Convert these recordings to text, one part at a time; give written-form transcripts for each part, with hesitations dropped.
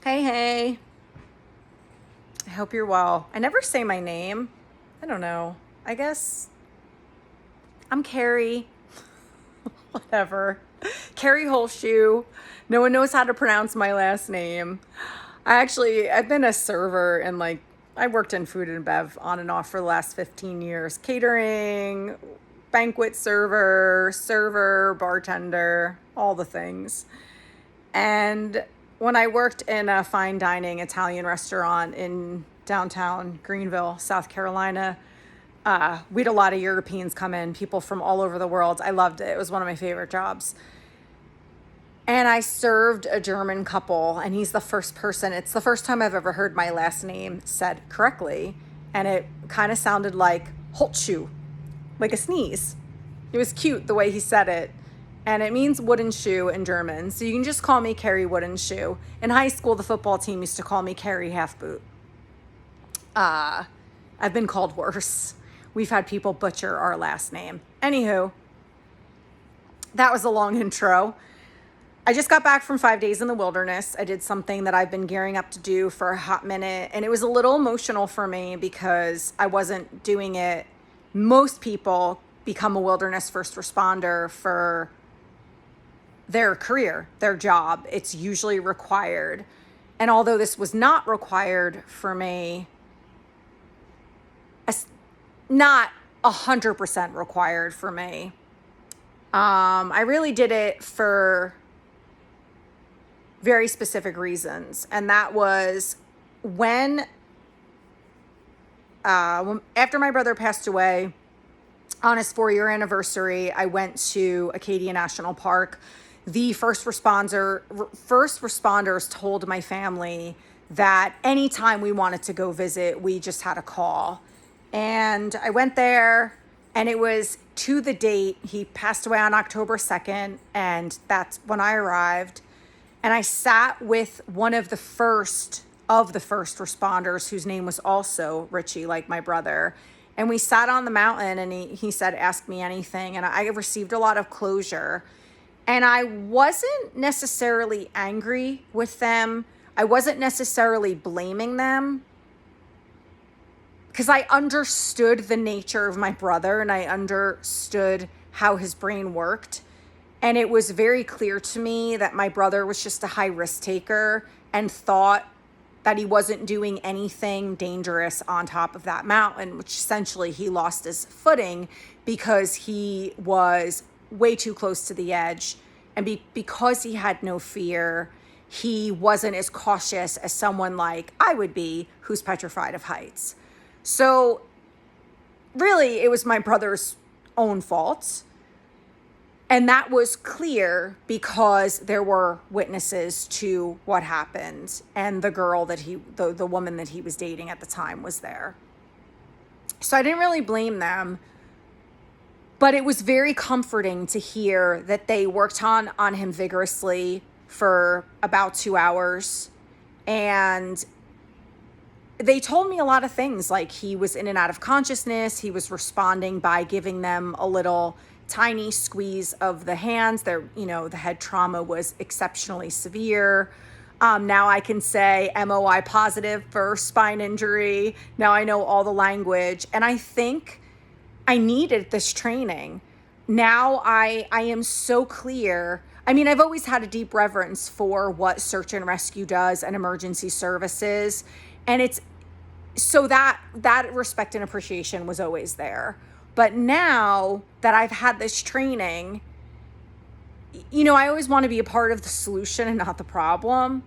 Hey, hey. I hope you're well. I never say my name. I don't know. I guess I'm Carrie. Whatever. Carrie Holshoe. No one knows how to pronounce my last name. I've been a server and I worked in food and bev on and off for the last 15 years. Catering, banquet server, bartender, all the things. And when I worked in a fine dining Italian restaurant in downtown Greenville, South Carolina, we had a lot of Europeans come in, people from all over the world. I loved it. It was one of my favorite jobs. And I served a German couple, and he's the first person. It's the first time I've ever heard my last name said correctly. And it kind of sounded like Holtschuh, like a sneeze. It was cute the way he said it. And it means wooden shoe in German. So you can just call me Carrie Wooden Shoe. In high school, the football team used to call me Carrie Half Boot. I've been called worse. We've had people butcher our last name. Anywho, that was a long intro. I just got back from 5 days in the wilderness. I did something that I've been gearing up to do for a hot minute. And it was a little emotional for me because I wasn't doing it. Most people become a wilderness first responder for their career, their job. It's usually required. And although this was not required for me, not 100% required for me, I really did it for very specific reasons. And that was when after my brother passed away on his 4-year anniversary, I went to Acadia National Park. The first responders told my family that anytime we wanted to go visit, we just had a call. And I went there, and it was to the date. He passed away on October 2nd, and that's when I arrived. And I sat with one of the first responders, whose name was also Richie, like my brother. And we sat on the mountain, and he said, "Ask me anything." And I received a lot of closure. And I wasn't necessarily angry with them. I wasn't necessarily blaming them, because I understood the nature of my brother and I understood how his brain worked. And it was very clear to me that my brother was just a high risk taker and thought that he wasn't doing anything dangerous on top of that mountain, which essentially he lost his footing because he was way too close to the edge. And because he had no fear, he wasn't as cautious as someone like I would be, who's petrified of heights. So really, it was my brother's own fault. And that was clear because there were witnesses to what happened. And the girl the woman that he was dating at the time was there. So I didn't really blame them. But it was very comforting to hear that they worked on him vigorously for about 2 hours. And they told me a lot of things, like he was in and out of consciousness. He was responding by giving them a little tiny squeeze of the hands. The head trauma was exceptionally severe. Now I can say MOI positive for spine injury. Now I know all the language. And I think I needed this training. Now I am so clear. I mean, I've always had a deep reverence for what search and rescue does and emergency services. And it's so that respect and appreciation was always there. But now that I've had this training, I always want to be a part of the solution and not the problem.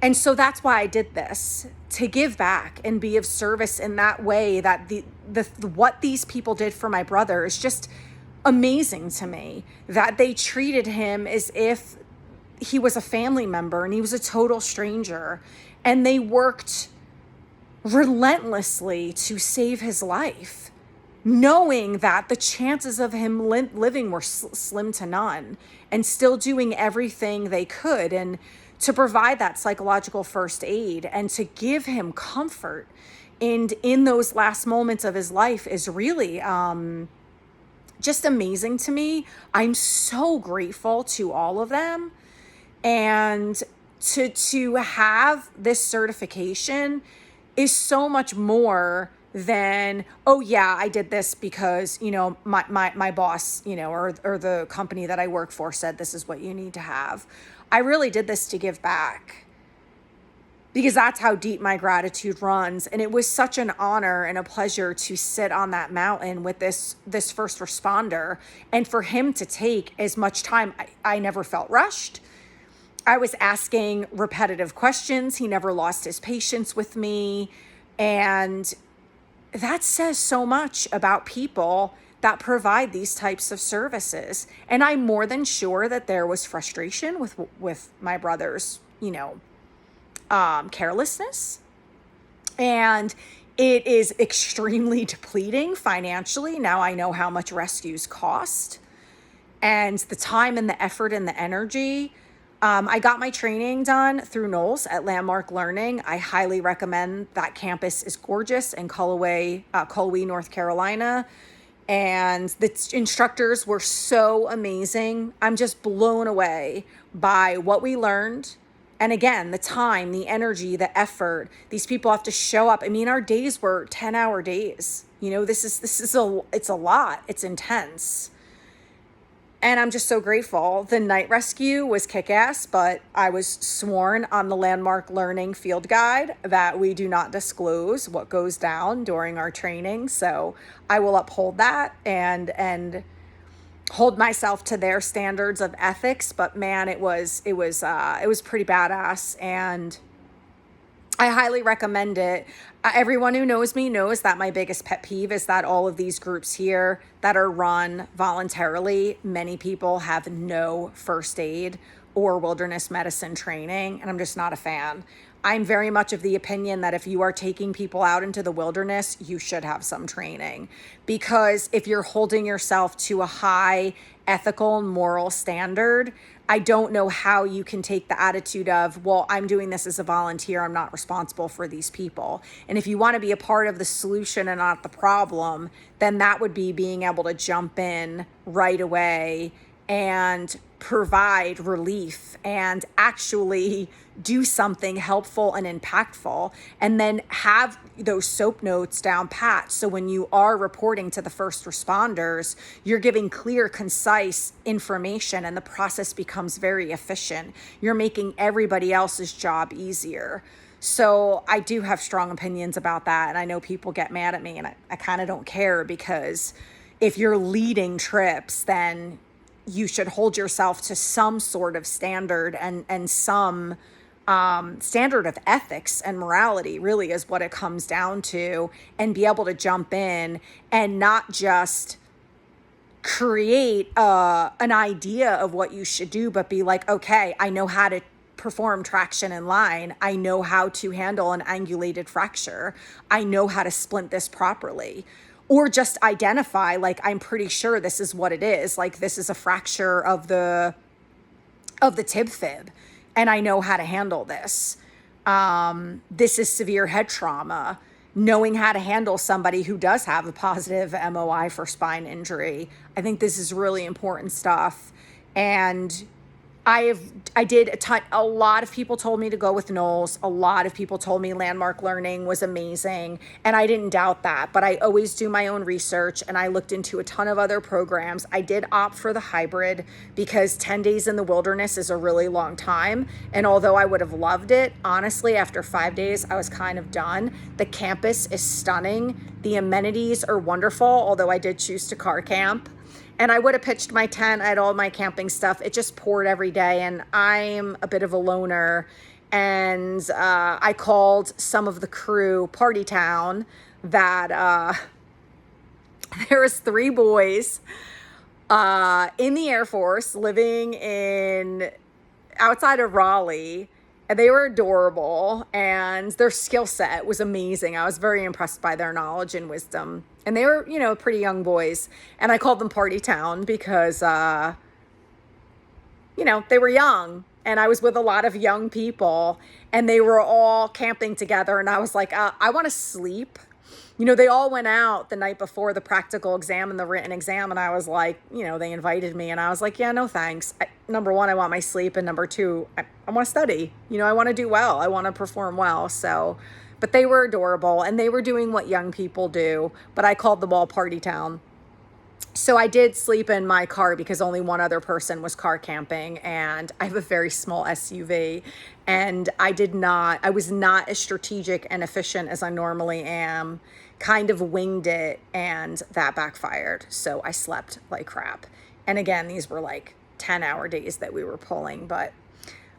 And so that's why I did this, to give back and be of service in that way. That what these people did for my brother is just amazing to me, that they treated him as if he was a family member and he was a total stranger. And they worked relentlessly to save his life, knowing that the chances of him living were slim to none, and still doing everything they could and to provide that psychological first aid and to give him comfort. And in those last moments of his life is really just amazing to me. I'm so grateful to all of them. And to have this certification is so much more than, oh yeah, I did this because, my boss, or the company that I work for said this is what you need to have. I really did this to give back, because that's how deep my gratitude runs. And it was such an honor and a pleasure to sit on that mountain with this first responder, and for him to take as much time. I never felt rushed. I was asking repetitive questions. He never lost his patience with me. And that says so much about people that provide these types of services. And I'm more than sure that there was frustration with my brother's, carelessness. And it is extremely depleting financially. Now I know how much rescues cost, and the time and the effort and the energy. I got my training done through Knowles at Landmark Learning. I highly recommend that. Campus is gorgeous in Cullowhee, North Carolina. And the instructors were so amazing. I'm just blown away by what we learned. And again, the time, the energy, the effort. These people have to show up. I mean, our days were 10-hour days. It's a lot. It's intense. And I'm just so grateful. The night rescue was kick-ass, but I was sworn on the Landmark Learning field guide that we do not disclose what goes down during our training. So I will uphold that and hold myself to their standards of ethics. But man, it was pretty badass, and I highly recommend it. Everyone who knows me knows that my biggest pet peeve is that all of these groups here that are run voluntarily, many people have no first aid or wilderness medicine training, and I'm just not a fan. I'm very much of the opinion that if you are taking people out into the wilderness, you should have some training, because if you're holding yourself to a high ethical and moral standard, I don't know how you can take the attitude of, well, I'm doing this as a volunteer, I'm not responsible for these people. And if you want to be a part of the solution and not the problem, then that would be being able to jump in right away and provide relief and actually do something helpful and impactful, and then have those soap notes down pat. So when you are reporting to the first responders, you're giving clear, concise information, and the process becomes very efficient. You're making everybody else's job easier. So I do have strong opinions about that. And I know people get mad at me, and I kind of don't care, because if you're leading trips, then you should hold yourself to some sort of standard, and some standard of ethics and morality, really is what it comes down to, and be able to jump in and not just create an idea of what you should do, but be like, okay, I know how to perform traction in line. I know how to handle an angulated fracture. I know how to splint this properly. Or just identify, like, I'm pretty sure this is what it is. Like, this is a fracture of the tib fib, and I know how to handle this. This is severe head trauma. Knowing how to handle somebody who does have a positive MOI for spine injury. I think this is really important stuff. And I did a lot of people told me to go with Knowles. A lot of people told me Landmark Learning was amazing, and I didn't doubt that, but I always do my own research, and I looked into a ton of other programs. I did opt for the hybrid because 10 days in the wilderness is a really long time, and although I would have loved it, honestly, after 5 days, I was kind of done. The campus is stunning. The amenities are wonderful, although I did choose to car camp. And I would have pitched my tent. I had all my camping stuff. It just poured every day. And I'm a bit of a loner. And I called some of the crew, Party Town, that there was 3 boys in the Air Force living outside of Raleigh. And they were adorable, and their skill set was amazing. I was very impressed by their knowledge and wisdom. And they were, pretty young boys. And I called them Party Town because, they were young. And I was with a lot of young people, and they were all camping together. And I was like, I want to sleep they all went out the night before the practical exam and the written exam. And I was like, they invited me and I was like, yeah, no, thanks. Number one, I want my sleep. And number two, I want to study. I want to do well. I want to perform well. So, but they were adorable and they were doing what young people do. But I called them all Party Town. So I did sleep in my car because only one other person was car camping, and I have a very small SUV, and I was not as strategic and efficient as I normally am, kind of winged it, and that backfired. So I slept like crap. And again, these were like 10-hour days that we were pulling, but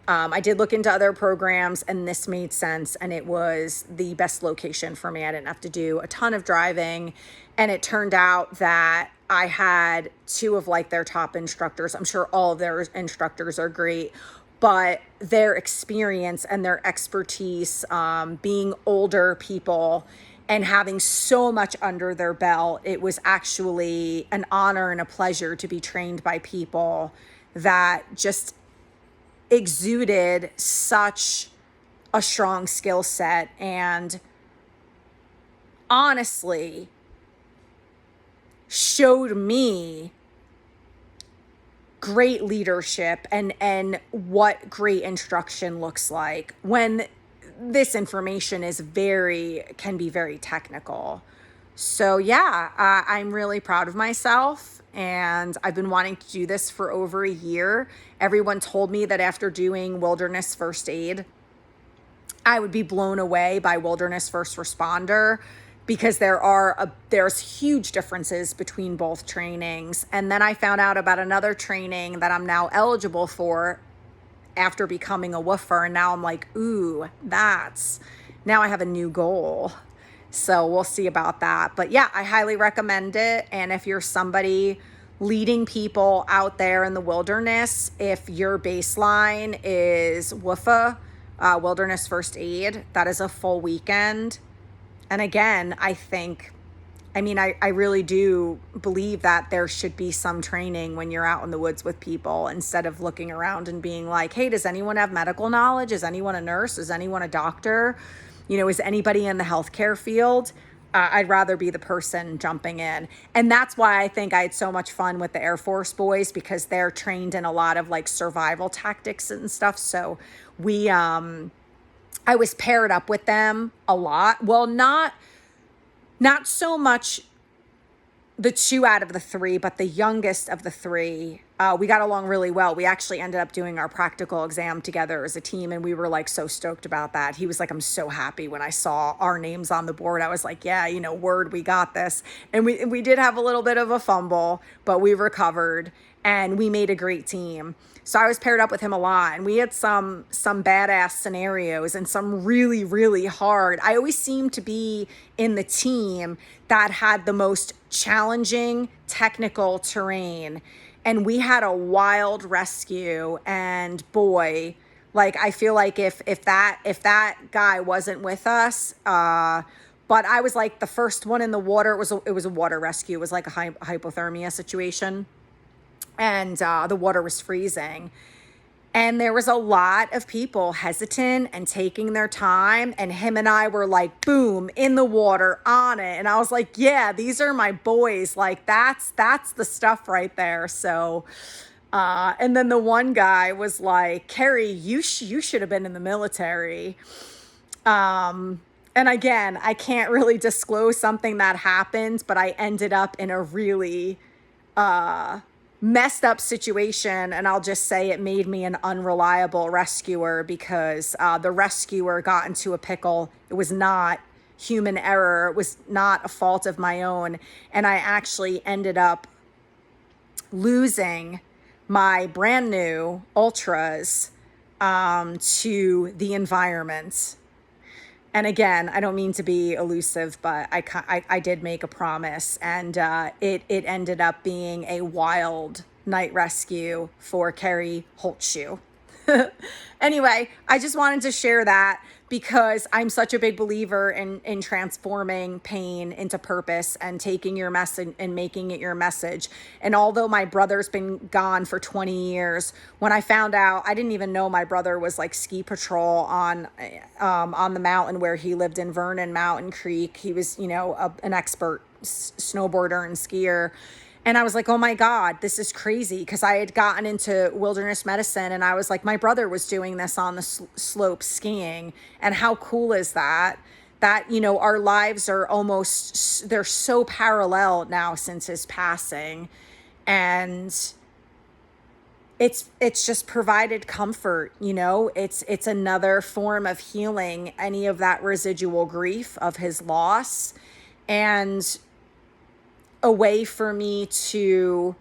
I did look into other programs and this made sense, and it was the best location for me. I didn't have to do a ton of driving, and it turned out that I had two of like their top instructors. I'm sure all of their instructors are great, but their experience and their expertise, being older people and having so much under their belt, it was actually an honor and a pleasure to be trained by people that just exuded such a strong skill set and honestly showed me great leadership and what great instruction looks like when this information can be very technical. So yeah, I'm really proud of myself, and I've been wanting to do this for over a year. Everyone told me that after doing wilderness first aid, I would be blown away by wilderness first responder because there's huge differences between both trainings. And then I found out about another training that I'm now eligible for after becoming a woofer, and now I'm like, ooh, now I have a new goal. So we'll see about that. But yeah, I highly recommend it. And if you're somebody leading people out there in the wilderness, if your baseline is WFA, Wilderness First Aid, that is a full weekend. And again, I really do believe that there should be some training when you're out in the woods with people, instead of looking around and being like, hey, does anyone have medical knowledge? Is anyone a nurse? Is anyone a doctor? Is anybody in the healthcare field? I'd rather be the person jumping in. And that's why I think I had so much fun with the Air Force boys, because they're trained in a lot of like survival tactics and stuff. So I was paired up with them a lot. Well, not so much the two out of the three, but the youngest of the three, we got along really well. We actually ended up doing our practical exam together as a team, and we were like so stoked about that. He was like, I'm so happy when I saw our names on the board. I was like, yeah, word, we got this. And we did have a little bit of a fumble, but we recovered and we made a great team. So I was paired up with him a lot, and we had some badass scenarios and some really, really hard. I always seemed to be in the team that had the most challenging technical terrain. And we had a wild rescue, and boy, like I feel like if that guy wasn't with us, but I was like the first one in the water. It was a water rescue. It was like a hypothermia situation. And the water was freezing. And there was a lot of people hesitant and taking their time. And him and I were like, boom, in the water, on it. And I was like, yeah, these are my boys. Like, that's the stuff right there. So, and then the one guy was like, Carrie, you should have been in the military. And again, I can't really disclose something that happened, but I ended up in a really messed up situation, and I'll just say it made me an unreliable rescuer, because the rescuer got into a pickle. It was not human error. It was not a fault of my own, and I actually ended up losing my brand new Ultras to the environment. And again, I don't mean to be elusive, but I did make a promise, and it ended up being a wild night rescue for Carrie Holtshoe. Anyway, I just wanted to share that because I'm such a big believer in transforming pain into purpose and taking your message and making it your message. And although my brother's been gone for 20 years, when I found out, I didn't even know my brother was like ski patrol on the mountain where he lived in Vernon Mountain Creek. He was, an expert snowboarder and skier. And I was like, oh my God, this is crazy. Because I had gotten into wilderness medicine and I was like, my brother was doing this on the slope skiing. And how cool is that? That, our lives are almost, they're so parallel now since his passing. And it's just provided comfort, it's another form of healing any of that residual grief of his loss, and a way for me to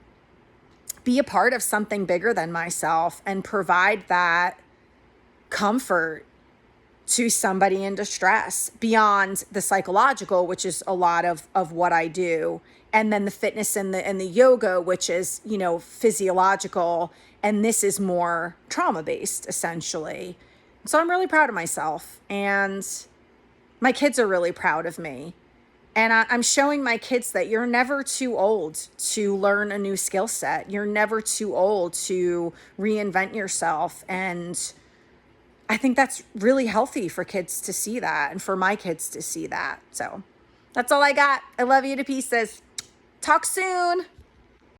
be a part of something bigger than myself and provide that comfort to somebody in distress beyond the psychological, which is a lot of what I do. And then the fitness and the yoga, which is, physiological. And this is more trauma based, essentially. So I'm really proud of myself. And my kids are really proud of me. And I'm showing my kids that you're never too old to learn a new skill set. You're never too old to reinvent yourself. And I think that's really healthy for kids to see that and for my kids to see that. So that's all I got. I love you to pieces. Talk soon.